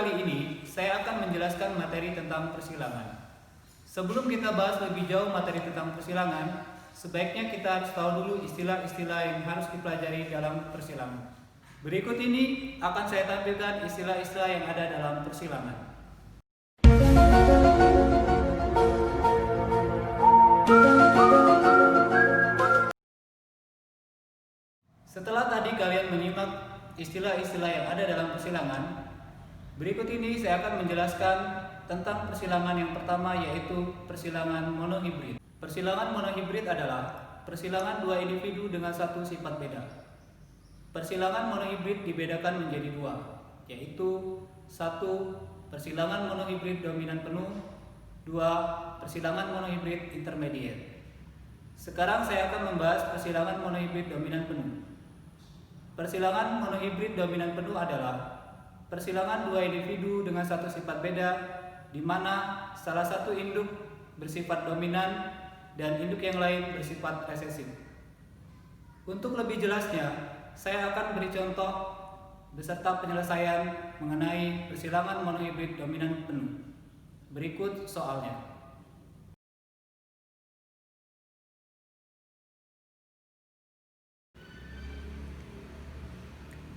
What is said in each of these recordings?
kali ini, saya akan menjelaskan materi tentang persilangan. Sebelum kita bahas lebih jauh materi tentang persilangan, sebaiknya kita harus tahu dulu istilah-istilah yang harus dipelajari dalam persilangan. Berikut ini akan saya tampilkan istilah-istilah yang ada dalam persilangan. Setelah tadi kalian menyimak istilah-istilah yang ada dalam persilangan, berikut ini saya akan menjelaskan tentang persilangan yang pertama, yaitu persilangan monohibrid. Persilangan monohibrid adalah persilangan dua individu dengan satu sifat beda. Persilangan monohibrid dibedakan menjadi dua, yaitu satu, persilangan monohibrid dominan penuh, dua, persilangan monohibrid intermediate. Sekarang saya akan membahas persilangan monohibrid dominan penuh. Persilangan monohibrid dominan penuh adalah persilangan dua individu dengan satu sifat beda, di mana salah satu induk bersifat dominan dan induk yang lain bersifat resesif. Untuk lebih jelasnya, saya akan beri contoh beserta penyelesaian mengenai persilangan monohibrid dominan penuh. Berikut soalnya.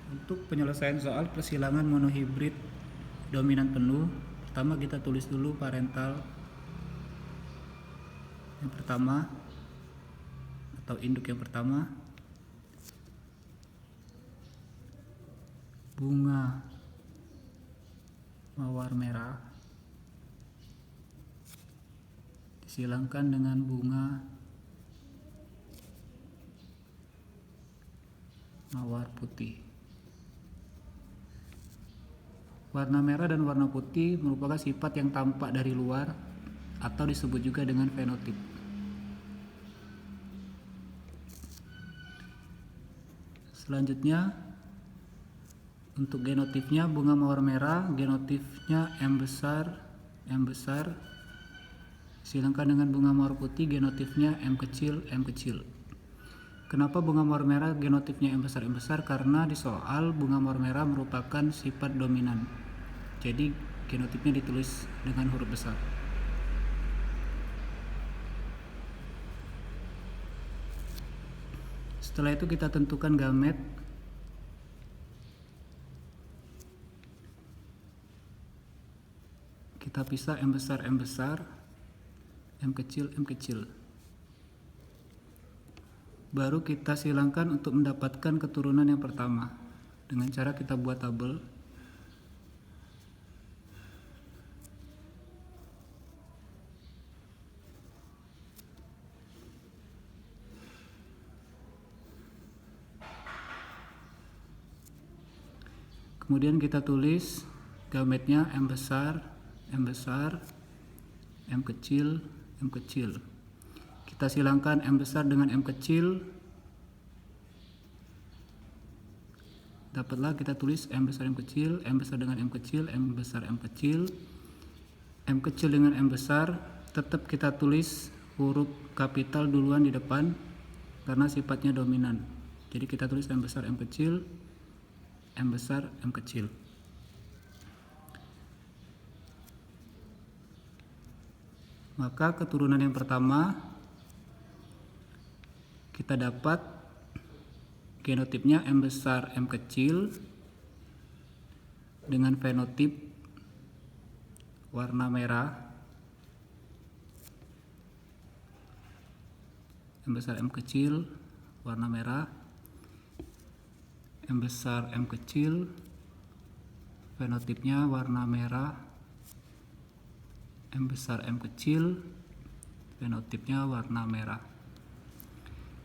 Untuk penyelesaian soal persilangan monohibrid dominan penuh, pertama kita tulis dulu parental yang pertama atau induk yang pertama, bunga mawar merah disilangkan dengan bunga mawar putih. Warna merah dan warna putih merupakan sifat yang tampak dari luar atau disebut juga dengan fenotip. Selanjutnya, untuk genotipnya bunga mawar merah, genotipnya M besar, silangkan dengan bunga mawar putih, genotipnya M kecil. Kenapa bunga mawar merah genotipnya M besar? Karena di soal bunga mawar merah merupakan sifat dominan. Jadi genotipnya ditulis dengan huruf besar. Setelah itu kita tentukan gamet. Kita pisah M besar, M kecil. Baru kita silangkan untuk mendapatkan keturunan yang pertama dengan cara kita buat tabel. Kemudian kita tulis gametnya M besar, M kecil. Kita silangkan M besar dengan M kecil. Dapatlah kita tulis M besar M kecil, M besar dengan M kecil, M besar M kecil, M kecil dengan M besar. Tetap kita tulis huruf kapital duluan di depan karena sifatnya dominan. Jadi kita tulis M besar M kecil, M besar M kecil. Maka keturunan yang pertama kita dapat genotipnya M besar M kecil dengan fenotip warna merah, M besar M kecil warna merah, M besar M kecil fenotipnya warna merah, M besar M kecil fenotipnya warna merah.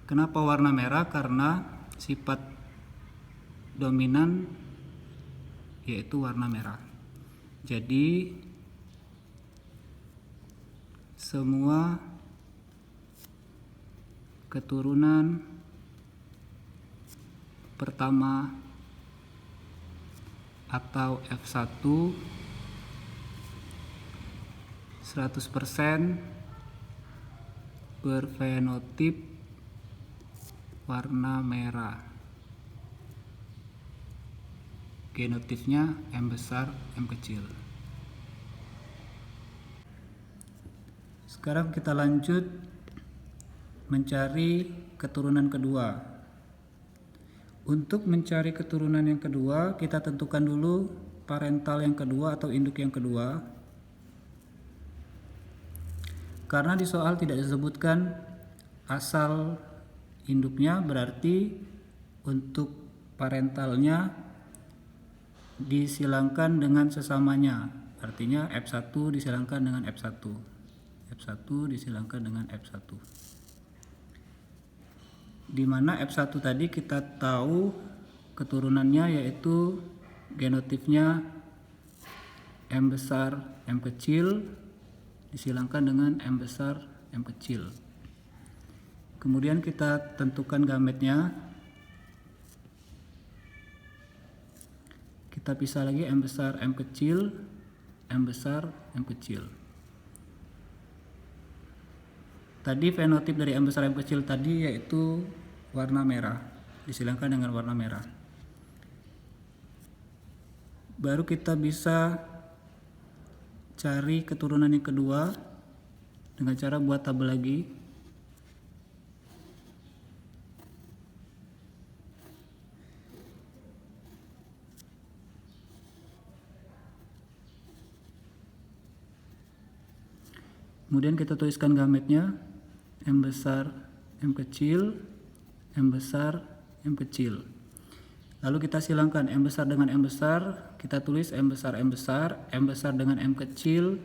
Kenapa warna merah? Karena sifat dominan yaitu warna merah. Jadi semua keturunan pertama atau F1 100% berfenotip warna merah. Genotipnya M besar, M kecil. Sekarang kita lanjut mencari keturunan kedua. Untuk mencari keturunan yang kedua, kita tentukan dulu parental yang kedua atau induk yang kedua. Karena di soal tidak disebutkan asal induknya, berarti untuk parentalnya disilangkan dengan sesamanya. Artinya F1 disilangkan dengan F1. F1 disilangkan dengan F1. Di mana F1 tadi kita tahu keturunannya yaitu genotipnya M besar M kecil disilangkan dengan M besar M kecil. Kemudian kita tentukan gametnya. Kita pisah lagi M besar M kecil, M besar M kecil. Tadi fenotip dari M besar M kecil tadi yaitu warna merah, disilangkan dengan warna merah. Baru kita bisa cari keturunan yang kedua dengan cara buat tabel lagi. Kemudian kita tuliskan gametnya M besar M kecil, M besar M kecil. Lalu kita silangkan M besar dengan M besar, kita tulis M besar M besar, M besar dengan M kecil,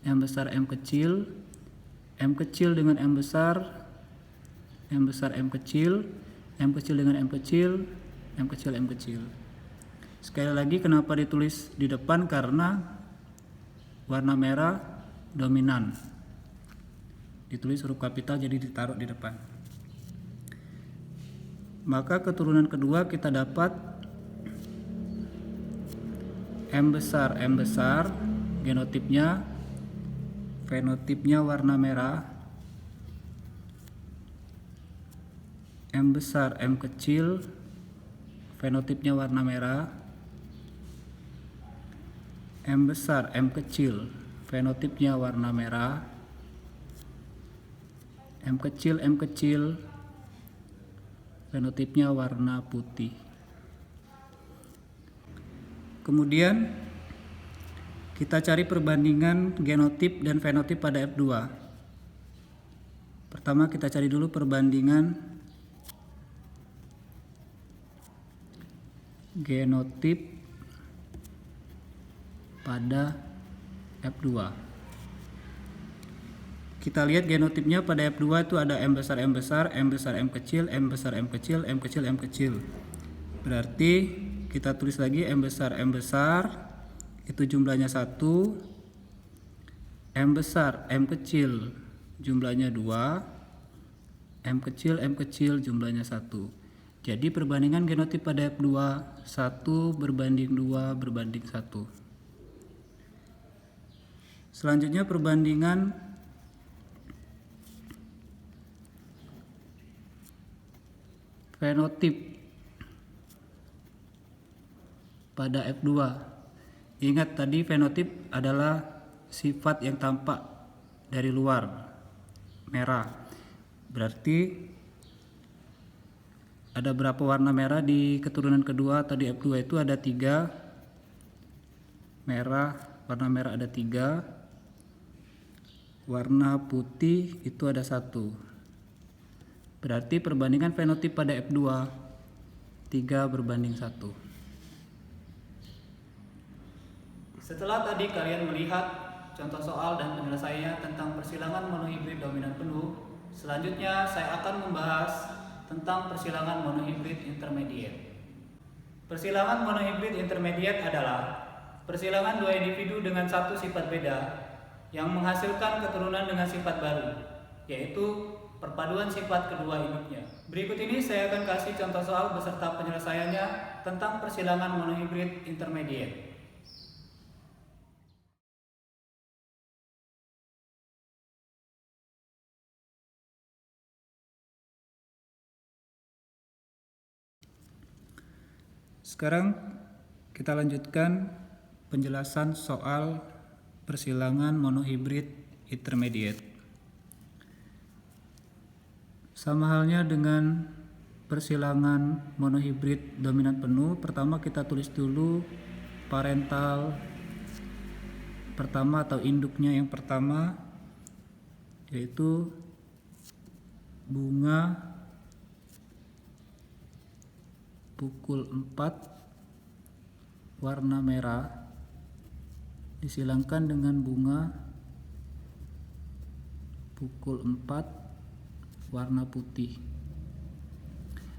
M besar M kecil, M kecil dengan M besar, M besar M kecil, M kecil dengan M kecil, M kecil M kecil. Sekali lagi kenapa ditulis di depan, karena warna merah dominan. Ditulis huruf kapital jadi ditaruh di depan. Maka keturunan kedua kita dapat M besar genotipnya, fenotipnya warna merah. M besar M kecil, fenotipnya warna merah. M besar M kecil, fenotipnya warna merah. M kecil fenotipnya warna putih. Kemudian kita cari perbandingan genotip dan fenotip pada F2. Pertama kita cari dulu perbandingan genotip pada F2. Kita lihat genotipnya pada F2 itu ada M besar M besar, M besar M kecil, M besar M kecil, M kecil M kecil. Berarti kita tulis lagi M besar itu jumlahnya 1, M besar M kecil jumlahnya 2, M kecil jumlahnya 1. Jadi perbandingan genotip pada F2 1 berbanding 2 berbanding 1. Selanjutnya perbandingan fenotip pada F2. Ingat tadi fenotip adalah sifat yang tampak dari luar, merah. Berarti ada berapa warna merah di keturunan kedua? Tadi F2 itu ada 3 merah, warna merah ada 3, warna putih itu ada 1. Berarti perbandingan fenotip pada F2 3 berbanding 1. Setelah tadi kalian melihat contoh soal dan penyelesaiannya tentang persilangan monohibrid dominan penuh, selanjutnya saya akan membahas tentang persilangan monohibrid intermediate. Persilangan monohibrid intermediate adalah persilangan dua individu dengan satu sifat beda yang menghasilkan keturunan dengan sifat baru, yaitu perpaduan sifat kedua induknya. Berikut ini saya akan kasih contoh soal beserta penyelesaiannya tentang persilangan monohibrid intermediate. Sekarang Kita lanjutkan penjelasan soal persilangan monohibrid intermediate. Sama halnya dengan persilangan monohibrid dominan penuh, pertama kita tulis dulu parental pertama atau induknya yang pertama, yaitu bunga pukul 4 warna merah disilangkan dengan bunga pukul 4 warna putih.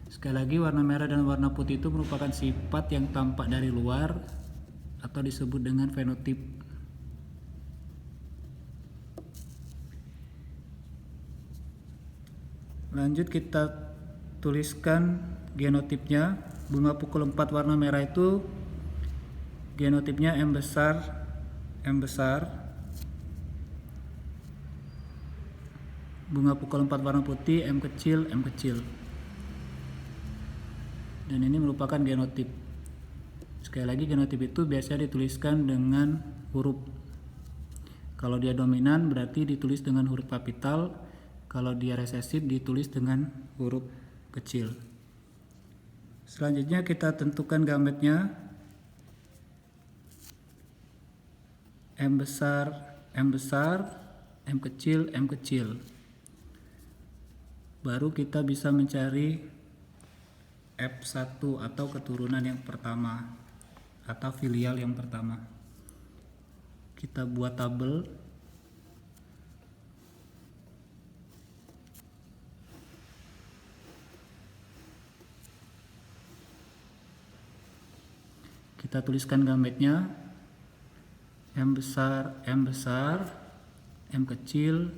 Sekali lagi, warna merah dan warna putih itu merupakan sifat yang tampak dari luar atau disebut dengan fenotip. Lanjut kita tuliskan genotipnya. Bunga pukul 4 warna merah itu genotipnya M besar, bunga pukul 4 warna putih M kecil. Dan ini merupakan genotip. Sekali lagi, genotip itu biasanya dituliskan dengan huruf. Kalau dia dominan berarti ditulis dengan huruf kapital, kalau dia resesif ditulis dengan huruf kecil. Selanjutnya kita tentukan gametnya. M besar, M kecil. Baru kita bisa mencari F1 atau keturunan yang pertama atau filial yang pertama. Kita buat tabel. Kita tuliskan gametnya. M besar, M kecil.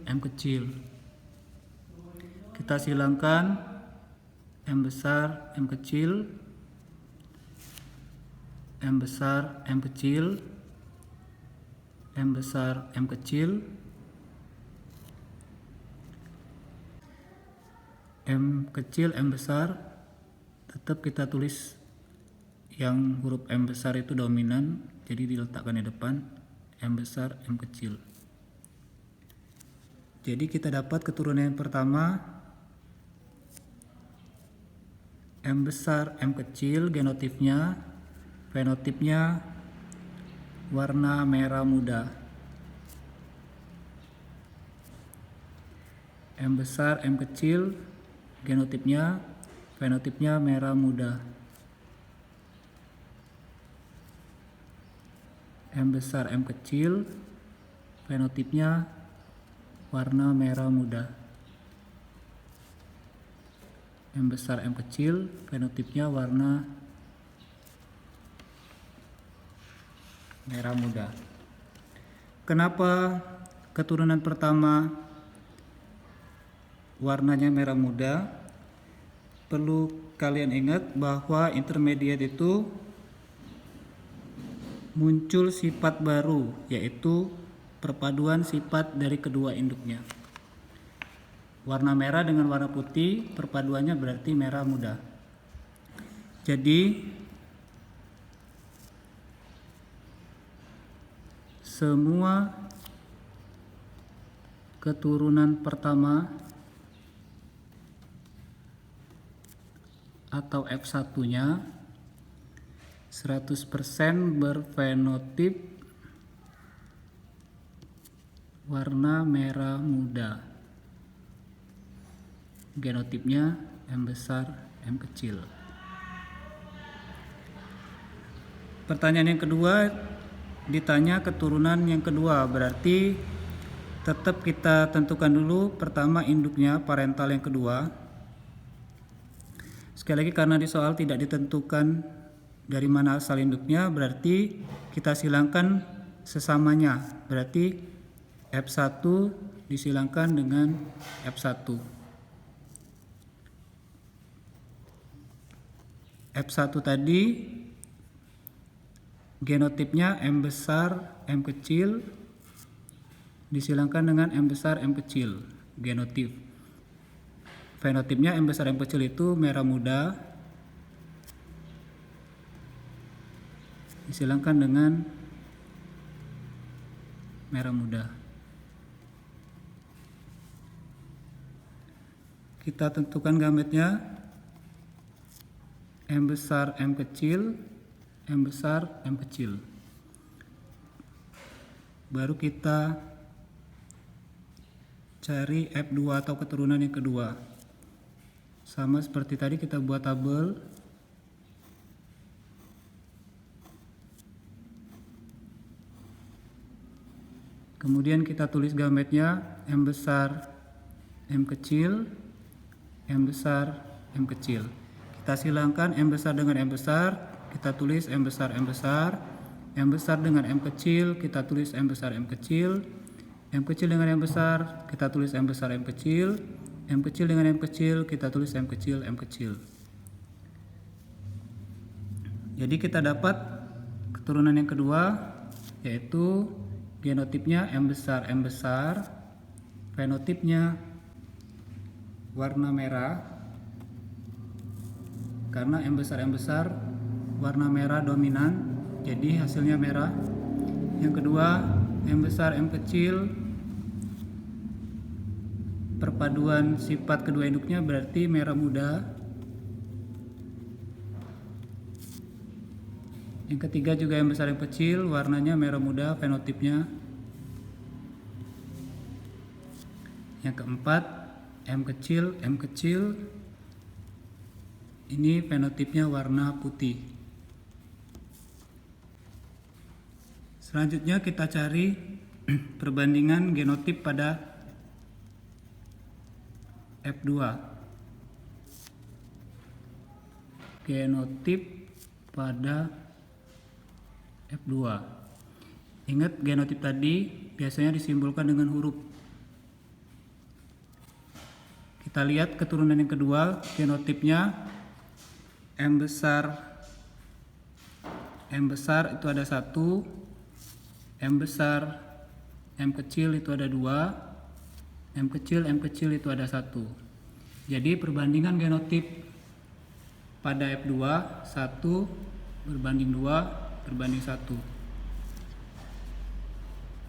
Kita silangkan M besar, M kecil, M besar, M kecil, M besar, M kecil, M kecil, M besar. Tetap kita tulis yang huruf M besar itu dominan, jadi diletakkan di depan. M besar, M kecil. Jadi kita dapat keturunan yang pertama M besar, M kecil, genotipnya, fenotipnya warna merah muda. M besar, M kecil, genotipnya, fenotipnya merah muda. M besar, M kecil, fenotipnya warna merah muda. M besar, M kecil, fenotipnya warna merah muda. Kenapa keturunan pertama warnanya merah muda? Perlu kalian ingat bahwa intermediate itu muncul sifat baru, yaitu perpaduan sifat dari kedua induknya. Warna merah dengan warna putih, perpaduannya berarti merah muda. Jadi semua keturunan pertama atau F1-nya 100% berfenotip warna merah muda. Genotipnya M besar, M kecil. Pertanyaan yang kedua ditanya keturunan yang kedua, berarti tetap kita tentukan dulu pertama induknya, parental yang kedua. Sekali lagi, karena di soal tidak ditentukan dari mana asal induknya, berarti kita silangkan sesamanya. Berarti F1 disilangkan dengan F1. F1 tadi genotipnya M besar, M kecil, disilangkan dengan M besar, M kecil. Genotip. Fenotipnya M besar, M kecil itu merah muda. disilangkan dengan merah muda. Kita tentukan gametnya M besar, M kecil, M besar, M kecil. Baru kita cari F2 atau keturunan yang kedua. Sama seperti tadi kita buat tabel. Kemudian kita tulis gametnya M besar, M kecil, M besar, M kecil. Kita silangkan M besar dengan M besar, kita tulis M besar, M besar. M besar dengan M kecil, kita tulis M besar, M kecil. M kecil dengan M besar, kita tulis M besar, M kecil. M kecil dengan M kecil, kita tulis M kecil, M kecil. Jadi kita dapat keturunan yang kedua, yaitu genotipnya M besar, M besar. Fenotipnya warna merah, karena M besar warna merah dominan, jadi hasilnya merah. Yang kedua, M besar, M kecil, perpaduan sifat kedua induknya berarti merah muda. Yang ketiga juga M besar, M kecil, warnanya merah muda, fenotipnya. Yang keempat, M kecil, ini fenotipnya warna putih. Selanjutnya kita cari perbandingan genotip pada F2. Genotip pada F2. Ingat, genotip tadi biasanya disimbolkan dengan huruf. Kita lihat keturunan yang kedua, genotipnya M besar itu ada 1, M besar, M kecil itu ada 2, M kecil itu ada 1. Jadi perbandingan genotip pada F2 1 berbanding 2 berbanding 1.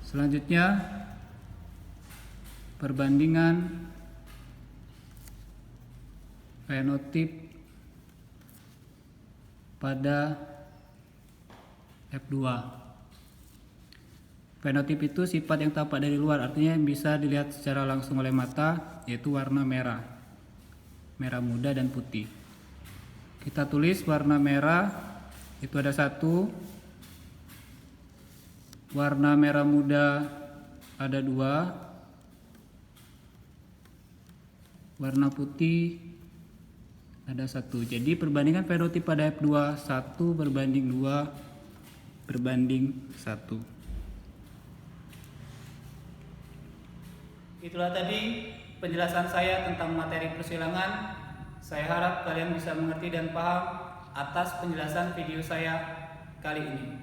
Selanjutnya perbandingan fenotip pada F2. Fenotip itu sifat yang tampak dari luar, artinya yang bisa dilihat secara langsung oleh mata, yaitu warna merah, merah muda dan putih. Kita tulis warna merah itu ada 1, warna merah muda ada 2, warna putih ada 1. Jadi perbandingan fenotip pada F2 1 berbanding 2 berbanding 1. Itulah tadi penjelasan saya tentang materi persilangan. Saya harap kalian bisa mengerti dan paham atas penjelasan video saya kali ini.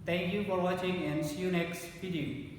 Thank you for watching and see you next video.